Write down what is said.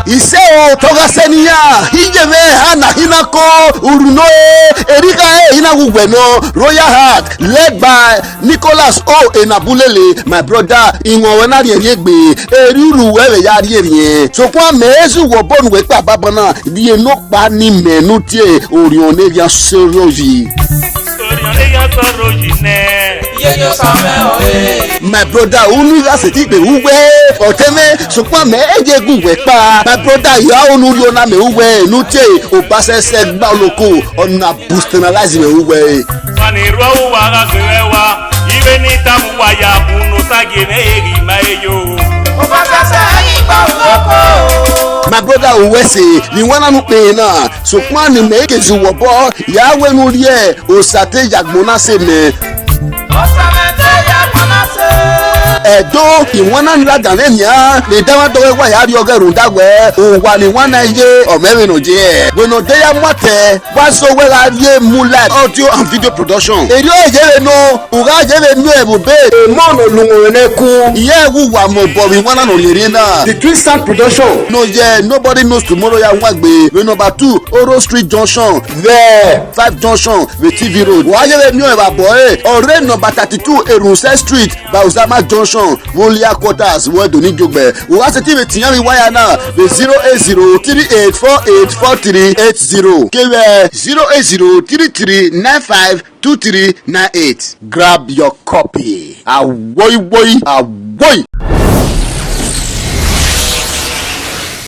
Ise o toga senia hijeve hana hinako uruno erika hinagugweno Royal Heart led by Nicholas O Enabulele, my brother inwona riegbe eruru wewe ya rie so kwa mezu wo bonu we pa babana die no pa ni menu tie orione bia soroji my brother unu la se ti pe uwe oteme so kwa me eje gugwe pa my brother ya unu ri ona me uwe nu tie o pasese gba loko ona boosternalize me uwe ani ro wa ga gwewa ibe ni tamu wa ya unu sage meri mayo o pasese igba loko my brother uwese ni wana nu pe na so kwa ni me ke ju wo bo ya we nu ri e o sate yagbona se me edo iwana nla danenia le dawa dowe wa ya ri ogerun dagwe o wa ni wana ye o merin oje e bueno de ya mwate wa so we la ye mu live audio and video production eri o je no uga je le nu ebube mo no lunwo ne ku iye wu wa mo bo wi wana no le na the twin stand production no ye nobody knows tomorrow ya wagbe we number 2 Oro Street Junction there 5 Junction with TV Road wa ye le nu e ba boy ore number 32 Erunse Street by Osama Junction Wolia quarters word do need jogbe we want to TV tiyan mi wire now the 08038484380 kewe 08033952398 grab your copy. Awoy boy.